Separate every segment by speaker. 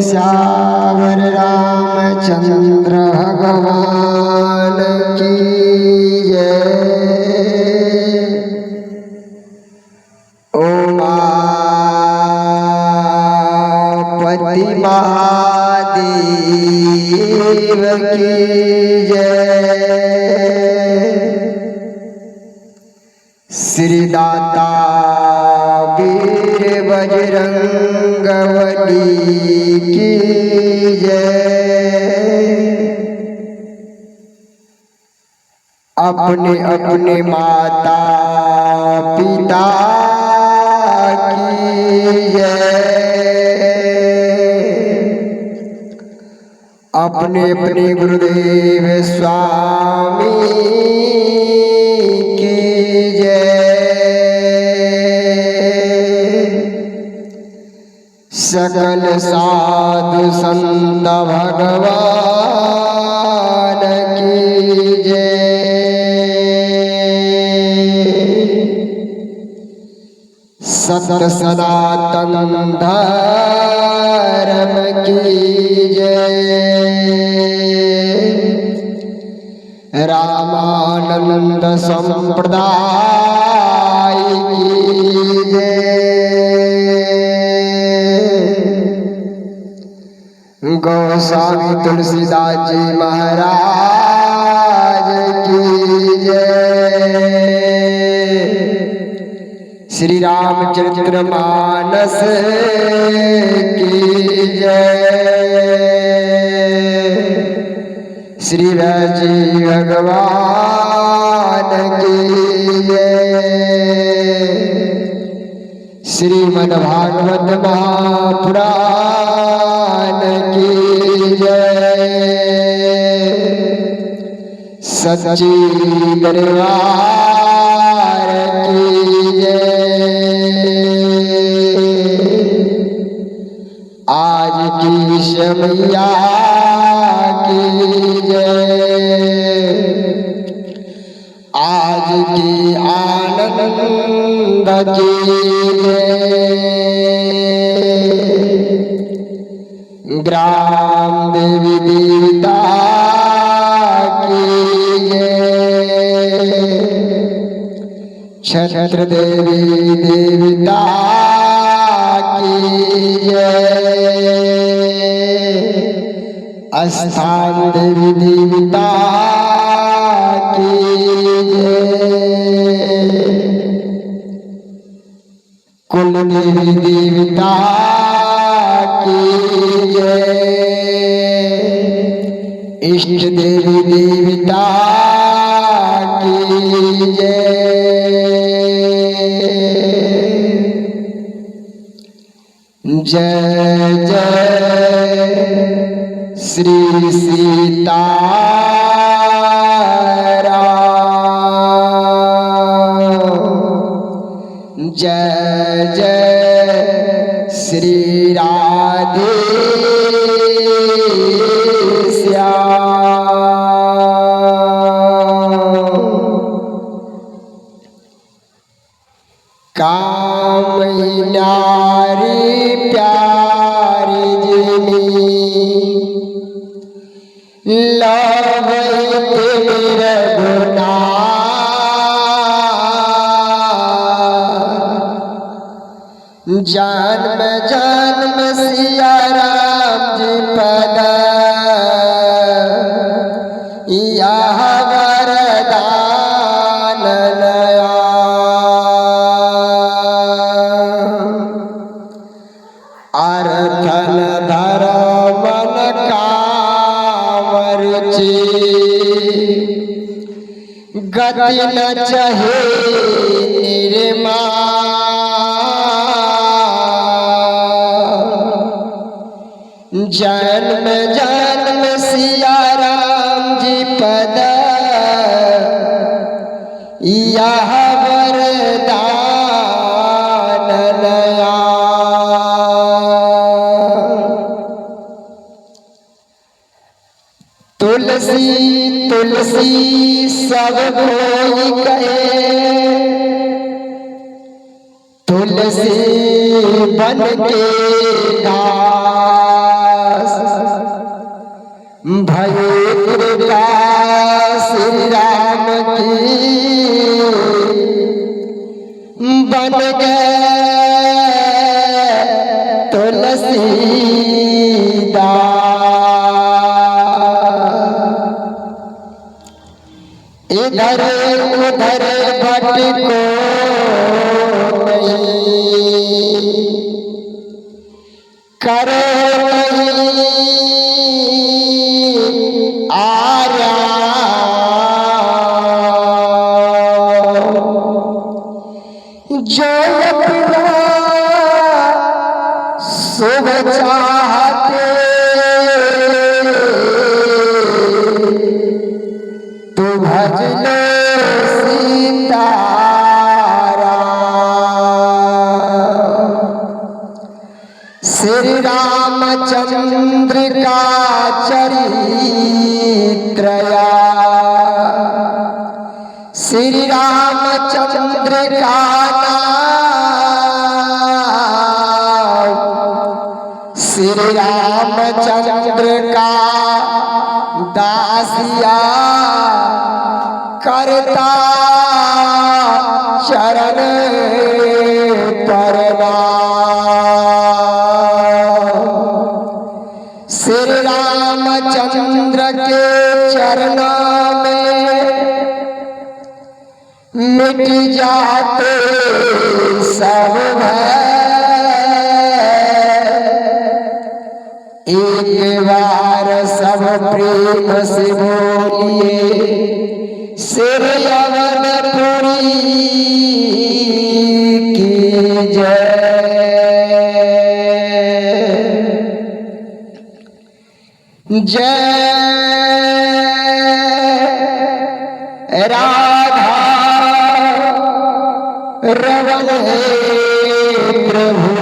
Speaker 1: श्यावर रामचंद्र भगवान की जय। उमापति महादेव की जय। श्री दाता वीर बजरंगबली की जय। अपने अपने माता पिता की जय। अपने अपने गुरुदेव स्वामी की सकल साधु संत भगवान की जय। सत्य सनातन धर्म की जय। रामानंद संप्रदाय की जय। गोस्वामी तुलसीदास जी महाराज की जय। श्री रामचरितमानस की जय। श्री वैजी भगवान की जय। श्रीमद्भागवत महापुराण की जय। सच्ची दरबार की जय। आज की शमैया की जय। आज की आनंद की जय। ग्राम देवी देवता की जय। छत्र देवी देवता की जय। स्थान देवी देवता की जय। कुल देवी देवता की जय। इष्ट देवी देवता की जय। जय जय श्री सीताराम। जय जय श्री राधे श्याम। काम नारी प्यारी जिनी लव तेरे गुना। जन्म जन्म सिया राम जी पद यह वरदान नया। अर्थन धर्मन काम रुचि गति न चहे निर्मा। जन्म जन्म सिया राम जी पद यह वरदान नया। तुलसी तुलसी सब कोई कहे। तुलसी बन के धाम। भये कृपा श्री राम की, बन गए तुलसीदास। इधर उधर भटको नहीं, करो नहीं आराम, जो अपना शुभ चाहते तो भज लो सीताराम। श्री रामचंद्र का चरित्रया, श्री रामचंद्र का नाम, श्री रामचंद्र का दासिया करता चरण प्रणाम। श्री रामचंद्र के चरणों में मिट जाते सब भय, एक बार सब प्रेम से बोलिए श्री अवनपुरी की जय। जय राधा रमण हे प्रभु,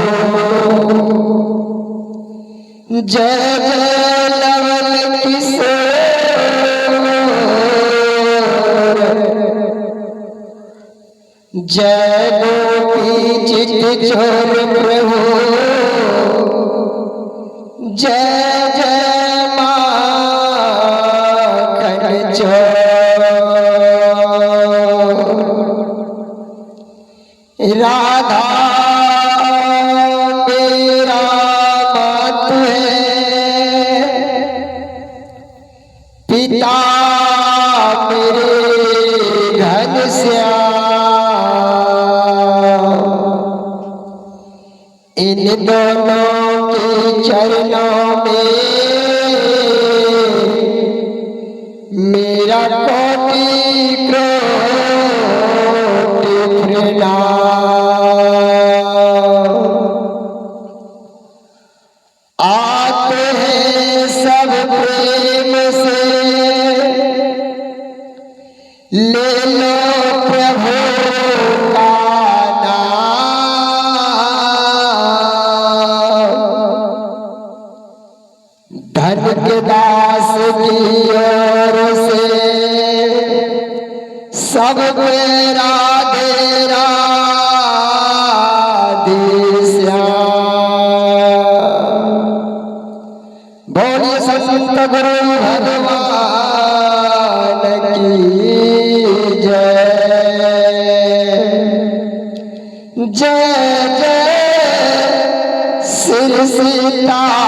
Speaker 1: जय जय लवल किशोर, जय गोपी चित चोर प्रभु, जय जय माखन चोर। राधा मेरा मातु है, पिता मेरे घनश्याम। इन दोनों के चरणों में मेरा कोटि कोटि प्रणाम। आते हैं सब प्रेम से, ले लो प्रभु का नाम। धन के दास की ओर से सब राधे राधे श्याम। बोलिए संत गुरु भगवान की जय। जय जय श्री सीताराम।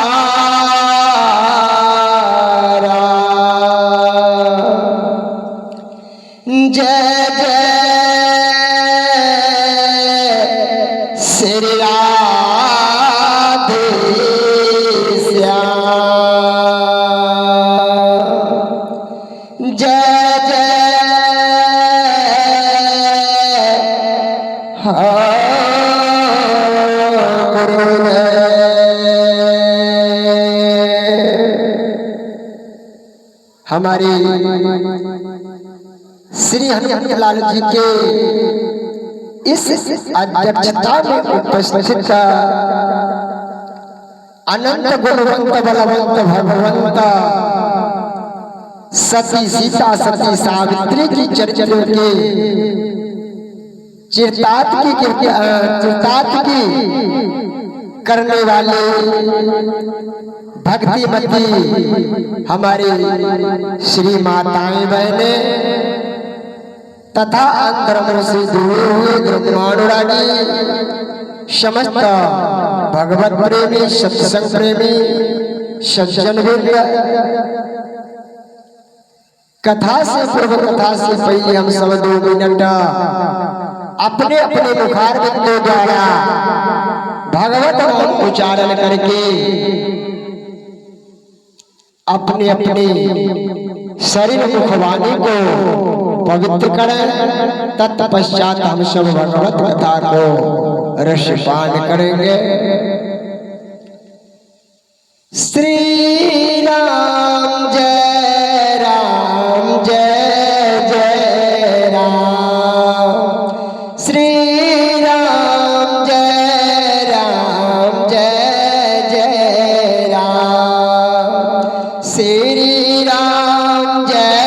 Speaker 1: जय जय श्री राधे श्याम। जय जय हमारे श्री हनुमान जी के इस अध्यक्षता में उपस्थित अनंत गुणवंत बलवंत भगवंत सती सीता सती सावित्री की चरित्रों के चिरतात की करने वाले भक्तिमती हमारी श्री माताएं बहने तथा अंतरंग से जुड़े हुए ब्रह्मानुरागी समस्त भगवत प्रेमी सत्संग प्रेमी सज्जन वृंद, कथा से पूर्व कथा से पहले हम सब 2 मिनट अपने अपने मुखारविंदों द्वारा भगवत नाम उच्चारण करके अपने अपने शरीर मुखवाणी को पवित्र करें। तत्पश्चात हम सब भगवत कथा को रसपान करेंगे। श्री राम जय राम जय जय राम, श्री राम जय जय राम, श्री राम जय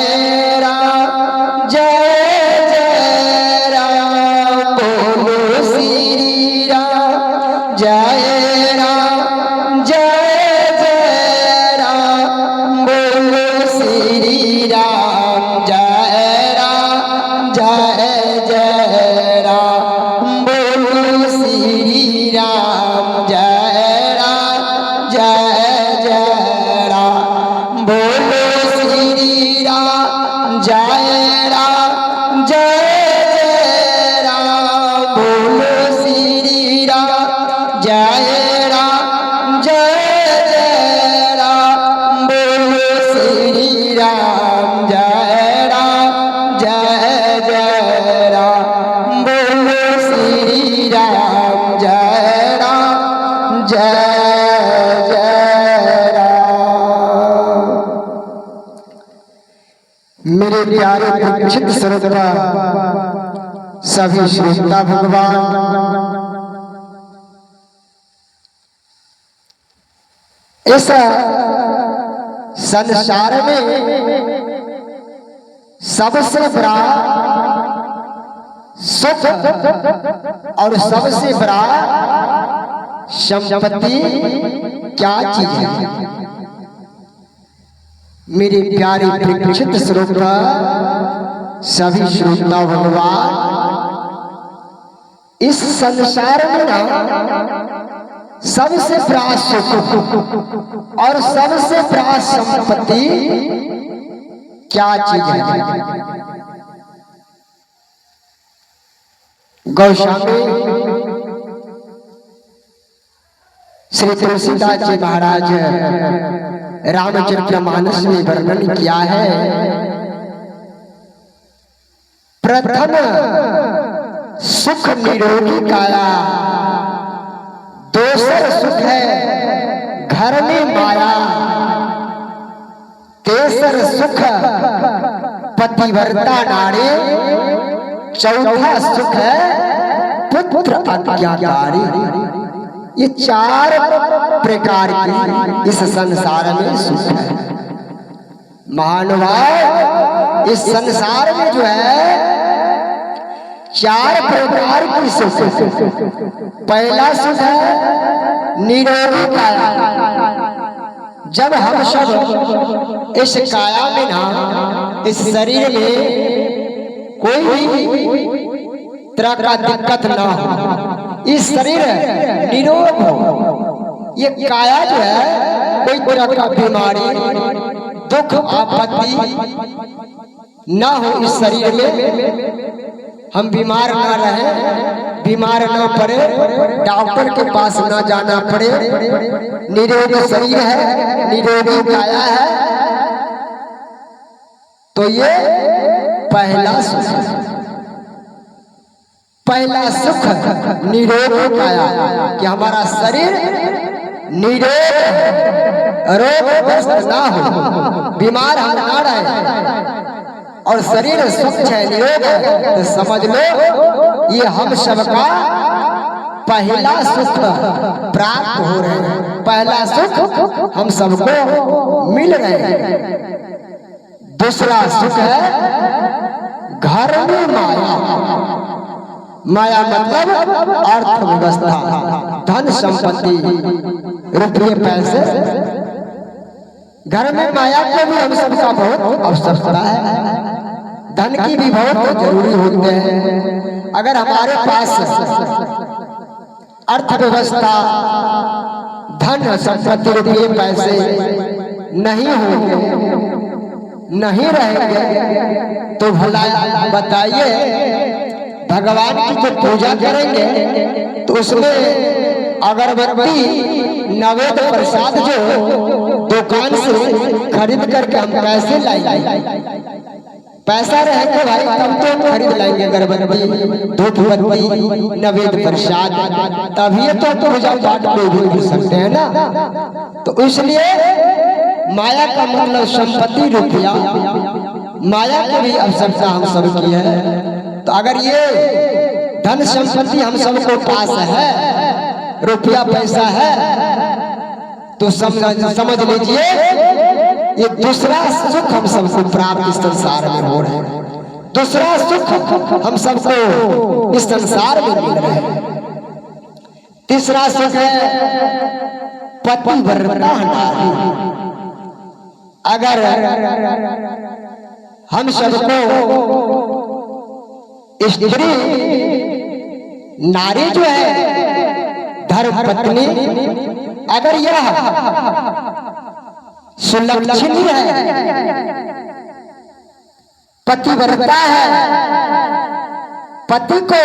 Speaker 1: जय राम, बोलो श्री राम जय मेरे प्यारे दीक्षित श्रोता सभी श्रोता भगवान, इस संसार में सबसे बड़ा सुख और सबसे बड़ा संपत्ति क्या चीज है? मेरे प्यारे दीक्षित श्रोता सभी श्रोता भगवान, इस संसार में ना सबसे बड़ा सुख और सबसे बड़ा संपत्ति क्या चीज है? गौशामी श्री तुलसीदास जी महाराज रामचरितमानस में वर्णन किया है। प्रथम सुख निरोगी काया, दूसर सुख है घर में माया, तेसर सुख पतिव्रता नारी, चौथा सुख है पुत्र आज्ञाकारी। ये 4 प्रकार की इस संसार में सुख है। महानुभाव, इस संसार में जो है 4 प्रकार की सुख। पहला सुख है निरोगी काया। जब हम सब इस काया में ना, इस शरीर में कोई भी तरह का दिक्कत ना हो, इस शरीर निरोग हो, ये काया जो है कोई तरह का बीमारी दुख आपत्ति ना हो, इस शरीर में हम बीमार ना रहे, बीमार ना पड़े, डॉक्टर के पास ना जाना पड़े, निरोग शरीर है, निरोगी काया है। तो ये पहला सुख, पहला सुख निरोग काया, कि हमारा शरीर निरोग रोगग्रस्त ना हो, बीमार हम ना रहे, और शरीर स्वच्छ है, निरोग है, तो समझ लो ये हम सबका पहला सुख प्राप्त हो रहे हैं, पहला सुख हम सबको मिल रहे हैं। दूसरा सुख है घर में माया। माया मतलब अर्थव्यवस्था, धन संपत्ति, रुपये पैसे। घर में माया को भी हम सबका बहुत आवश्यकता है, धन की भी बहुत जरूरी होते हैं। अगर हमारे पास अर्थव्यवस्था, धन संपत्ति, रुपये पैसे नहीं होंगे, नहीं रहेंगे, तो भला बताइए भगवान की जो पूजा करेंगे तो उसमें अगरबत्ती, नवेद, प्रसाद जो दुकान से खरीद करके हम कैसे लाएंगे? पैसा रहेगा भाई तब तो खरीद लाएंगे अगरबत्ती, धूप बत्ती, नवेद, प्रसाद, तभी तो पूजा पाठ को भी कर सकते हैं ना। तो इसलिए माया का मतलब संपत्ति, रुपया, माया की भी आवश्यकता हम सब की है। तो अगर ये धन संपत्ति हम सबको पास है, रुपया पैसा है, तो समझ लीजिए ये दूसरा सुख हम सबको प्राप्त इस संसार में हो रहे हैं। दूसरा सुख हम सबको इस संसार में मिल रहे हैं। तीसरा सुख है पतिव्रता नारी। अगर हम सबको स्त्री, नारी जो है, धर्म पत्नी, अगर यह सुलक्षणी है, पतिव्रता है, पति को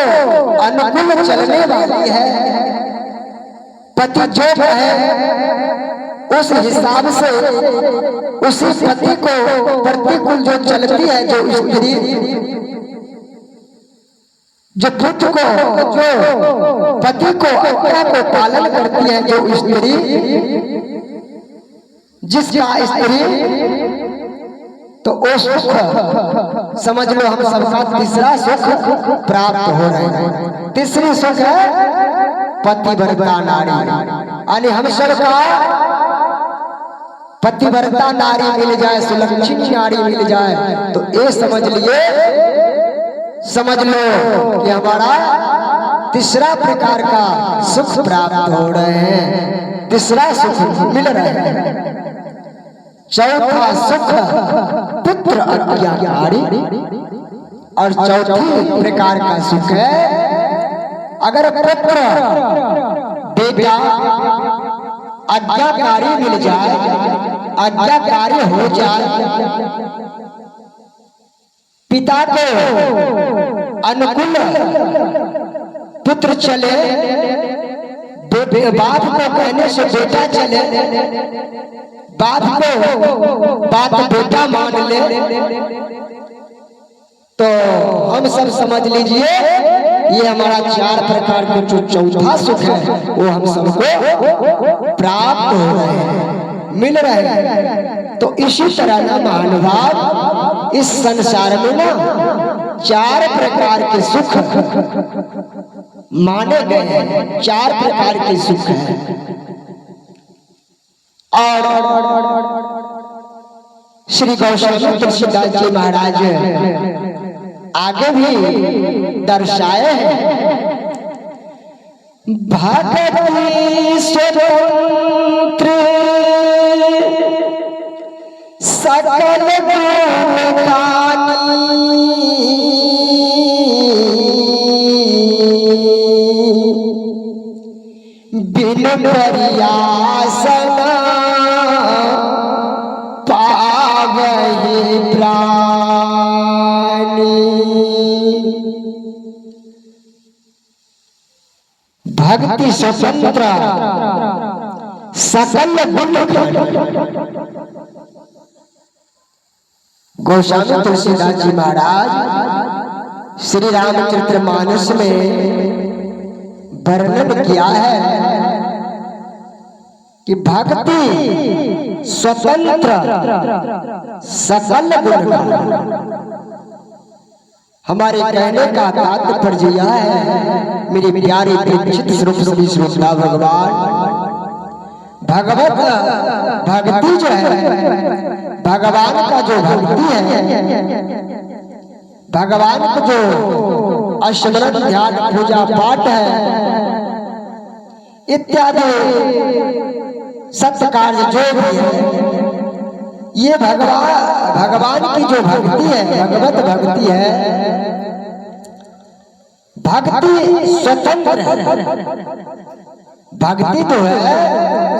Speaker 1: अनुकूल चलने वाली है, पति जो है उस हिसाब से उसी पति को प्रतिकूल जो चलती है, जो स्त्री, जो पुत्र को, जो पति को, आज्ञा को पालन करती है, जो स्त्री, जिसका स्त्री, तो वो सुख समझ लो हम सबका तीसरा सुख प्राप्त हो रहे हैं। तीसरी सुख है पतिव्रता नारी, यानी हम सबका पतिव्रता नारी मिल जाए, सुलक्षणी नारी मिल जाए, तो ये समझ लो कि हमारा तीसरा प्रकार का सुख प्राप्त हो रहे हैं, तीसरा सुख मिल रहे हैं। चौथा सुख पुत्र आज्ञाकारी, और चौथी प्रकार का सुख है अगर पुत्र, बेटा आज्ञाकारी मिल जाए, आज्ञाकारी हो जाए, पिता को अनुकूल पुत्र चले, बाप को कहने से बेटा चले, बाप को बात बेटा मान ले, तो हम सब समझ लीजिए ये हमारा चार प्रकार का जो चौथा सुख है वो हम सबको प्राप्त हो रहे हैं, मिल रहे हैं। तो इसी तरह ना महानुभाव इस संसार में ना चार प्रकार के सुख माने गए हैं, चार प्रकार के सुख हैं। और श्री गौशाला तुलसीदास जी महाराज आगे भी दर्शाए हैं, भक्ति स्वतंत्र सकल गुण गानी, बिन प्रयासना पावहि प्राणी। भक्ति स्वतंत्र सकल गुण गानी। गोस्वामी तुलसीदास जी महाराज श्री रामचरितमानस में वर्णन किया है कि भक्ति स्वतंत्र सकल गुण। हमारे कहने का तात्पर्य यह है मेरी प्यारी दीक्षित स्वरूप श्री श्रोता भगवान, भगवत भक्ति जो है, भगवान का जो भक्ति है, भगवान को जो स्मरण ध्यान पूजा पाठ है इत्यादि सत्य कार्य जो भी है, ये भगवान की जो भक्ति है, भगवत भक्ति है, भक्ति स्वतंत्र है। भक्ति तो है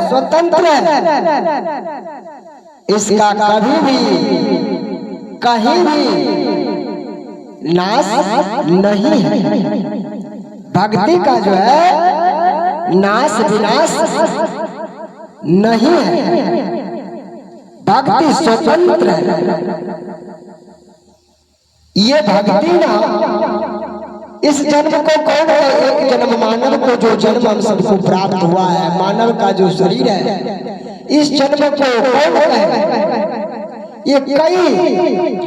Speaker 1: स्वतंत्र है, इसका कभी भी कहीं भी नाश नहीं है। भक्ति का जो है नाश विनाश नहीं है, भक्ति स्वतंत्र है। ये भक्ति ना इस जन्म को कौन है, एक जन्म मानव को जो जन्म हम सबको प्राप्त हुआ है, मानव का जो शरीर है, इस जन्म को कौन है, ये कई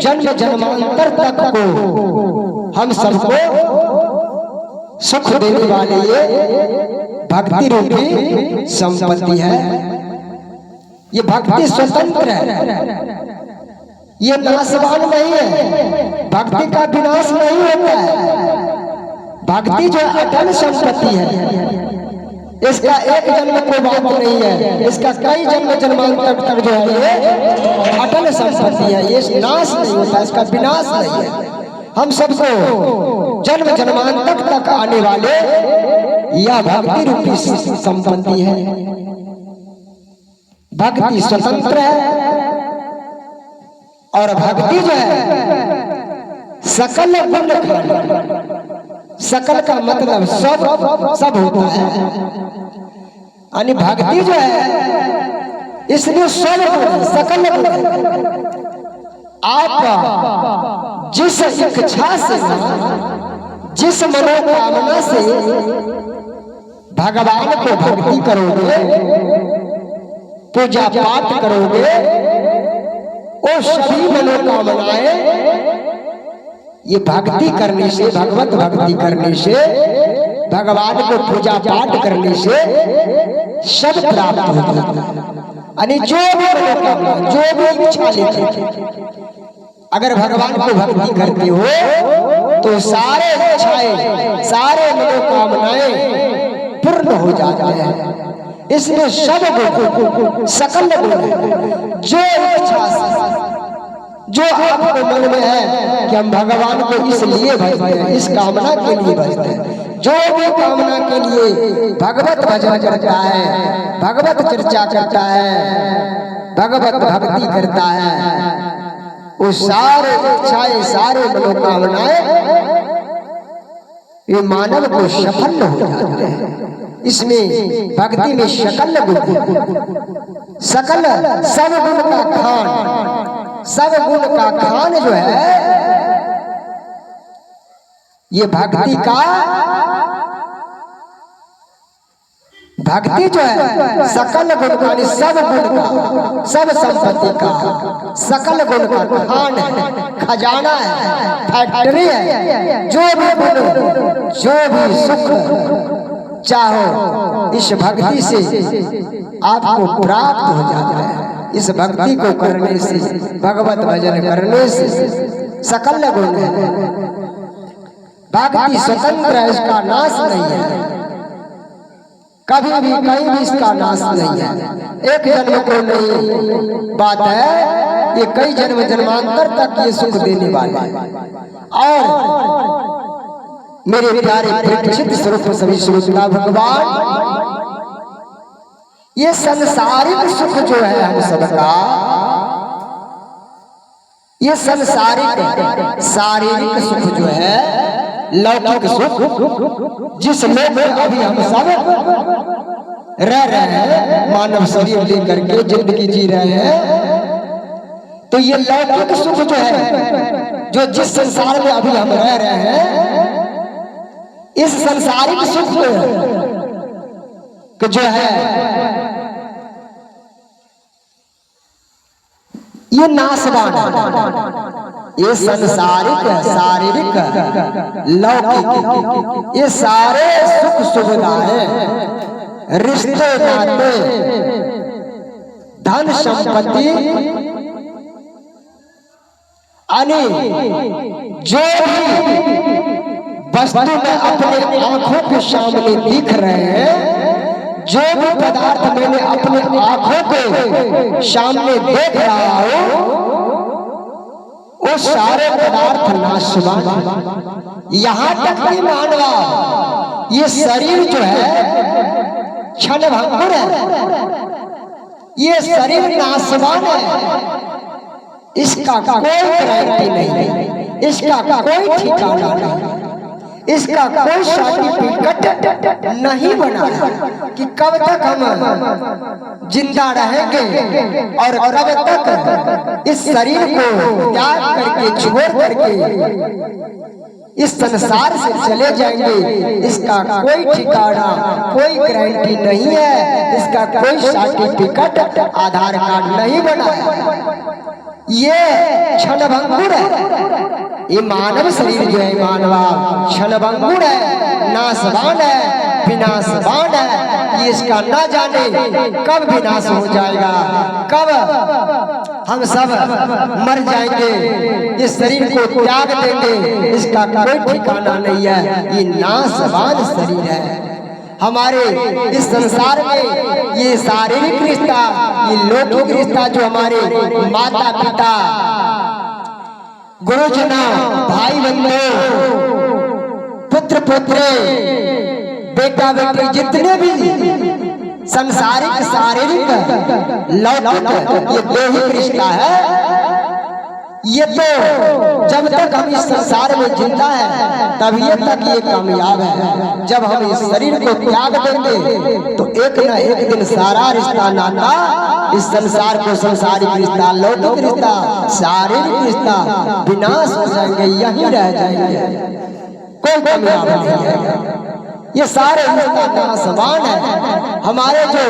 Speaker 1: जन्म जन्मांतर तक को हम सबको सुख देने वाले ये भक्ति रूपी संपत्ति है। ये भक्ति स्वतंत्र है, ये नाशवान नहीं है, भक्ति का विनाश नहीं होता है। भक्ति जो अटल संपत्ति है, इसका एक जन्म को बात नहीं है, इसका कई जन्म जन्मांतर तक जो है ये अटल संपत्ति है, ये नाश नहीं होता, इसका विनाश नहीं है। हम सबको जन्म जन्मांतर तक आने वाले यह भक्ति रूपी संपत्ति है। भक्ति स्वतंत्र है और भक्ति जो है सकल गुण खाना, सकल का मतलब सब होता है, यानी भक्ति जो है इसलिए सब गुण सकल गुण। आप जिस इच्छा से जिस मनोकामना से भगवान को भक्ति करोगे, पूजा पाठ करोगे, वो सभी मनोकामनाएं ये भक्ति करने से, भगवत भक्ति करने से, भगवान को पूजा पाठ करने से सब प्राप्त होता है। यानी जो भी मनोकामना, जो भी इच्छा लेते, अगर भगवान को भक्ति करते हो तो सारे इच्छाएं, सारे मनोकामनाएं पूर्ण हो जाते हैं। इसलिए सब गुण सकल गुण, जो इच्छा से, जो आपके मन में है कि हम भगवान को इसलिए भजते हैं, इस कामना के लिए भजते हैं, जो भी कामना के लिए भगवत भजन करता है, भगवत चर्चा करता है, भगवत भक्ति करता है, वो सारे इच्छाएं, सारे मनोकामनाएं ये मानव को सफल हो जाते हैं। इसमें भक्ति में सकल गुण, सकल सब गुण का खान, सब गुण का खान जो है ये भक्ति का, भक्ति जो है सकल गुण का, सब गुण का, सब संपत्ति का, सकल गुण का खान है, खजाना है, फैक्ट्री है। जो भी गुण, जो भी सुख चाहो इस भक्ति से आपको प्राप्त हो जाता है। इस भक्ति को करने से, भगवत भजन करने से सकल गुण है। भक्ति स्वतंत्र है, इसका नाश नहीं है, कभी भी कहीं भी इसका नाश नहीं है। एक जन्म को नहीं बात है, ये कई जन्म जन्मांतर तक ये सुख देने वाला है। और मेरे प्यारे परीक्षित स्वरूप सभी श्रोता भगवान, ये संसारिक सुख जो है हम सबका, ये संसारिक शारीरिक सुख जो है, लौकिक सुख, जिस लोक में अभी हम सब रह रहे हैं, मानव शरीर लेकर के जिंदगी जी रहे हैं, तो ये लौकिक सुख जो है, जो जिस संसार में अभी हम रह रहे हैं, इस संसारिक सुख को जो है ये नाशवान, ये संसारिक, शारीरिक, लौकिक, ये सारे सुख सुविधाएं, रिश्ते नाते, धन संपत्ति, यानी जो भी वस्तु में अपने आंखों के सामने दिख रहे हैं, जो भी पदार्थ मैंने अपने आंखों के सामने देख रहा हूं वो सारे पदार्थ नाशवान हैं। यहां तक कि मानवा ये शरीर जो है क्षणभंगुर है, ये शरीर नाशवान है, इसका कोई गारंटी नहीं, इसका कोई ठिकाना नहीं, इसका कोई सर्टिफिकेट नहीं बना है कि कब तक हम जिंदा रहेंगे और कब तक इस शरीर को त्याग करके छोड़ करके इस संसार से चले जाएंगे। इसका कोई ठिकाना, कोई गारंटी नहीं है, इसका कोई सर्टिफिकेट, आधार कार्ड नहीं बना है। ये क्षणभंगुर है, ये मानव शरीर जो है मानवा क्षणभंगुर है, नाशवान है, विनाशवान है। ये इसका ना जाने कब विनाश हो जाएगा, कब हम सब मर जाएंगे, इस शरीर को त्याग देंगे, इसका कोई ठिकाना नहीं है। ये नाशवान शरीर है। हमारे इस संसार में ये शारीरिक रिश्ता, ये लौकिक रिश्ता जो हमारे माता पिता, गुरुजना, भाई बंधु, पुत्र पुत्री, बेटा बेटी, जितने भी संसारिक शारीरिक लौकिक ये दैहिक रिश्ता है, ये तो जब तक हम इस संसार में जिंदा है तभी तक ये कामयाब है। जब हम इस शरीर को त्याग देंगे तो एक न एक दिन सारा रिश्ता नाता, इस संसार को संसारिक रिश्ता, लौकिक रिश्ता, शारीरिक रिश्ता विनाश हो जाएंगे, यहीं रह जाएंगे, कोई कामयाब नहीं है। ये सारे रिश्ता नाशवान है। हमारे जो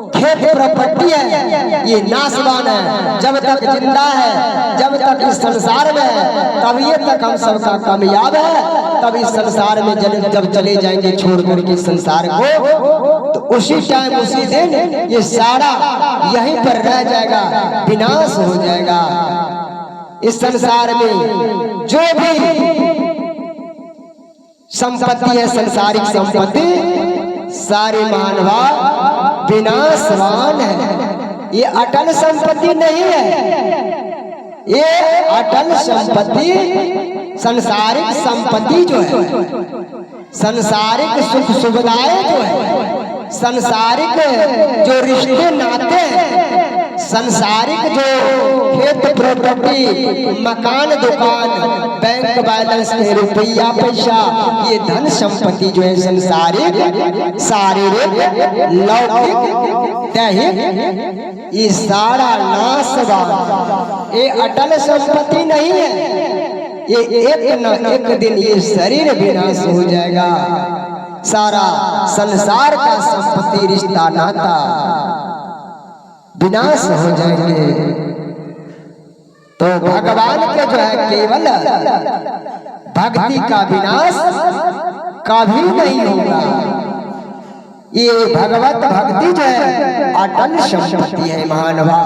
Speaker 1: खेत प्रॉपर्टी है ये नाशवान है। जब तक जिंदा है, जब तक इस संसार में है तभी तक हम सबका कामयाब है। तब इस संसार में जब चले जाएंगे छोड़ करके संसार को, तो उसी टाइम उसी दिन ये सारा यहीं पर रह जाएगा, विनाश हो जाएगा। इस संसार में जो भी संपत्ति है, संसारिक संपत्ति, सारे मानवा विनाशवान है। ये अटल संपत्ति नहीं है। ये अटल संपत्ति संसारिक संपत्ति जो है, संसारिक सुख सुविधाएं जो है, संसारिक जो रिश्ते नाते हैं, संसारिक जो खेत प्रॉपर्टी, मकान दुकान, बैंक बैलेंस के रुपया पैसा, ये धन संपत्ति जो है संसारिक शारीरिक लौकिक दैहिक, ये सारा नाशवान, ये अटल संपत्ति नहीं है। ये एक न एक दिन ये शरीर विनाश हो जाएगा। सारा संसार का संपत्ति रिश्ता नाता विनाश हो जाएंगे। तो भगवान के जो है केवल भक्ति का विनाश कभी नहीं होगा। ये भगवत भक्ति जो है अटल संपत्ति है मानवा।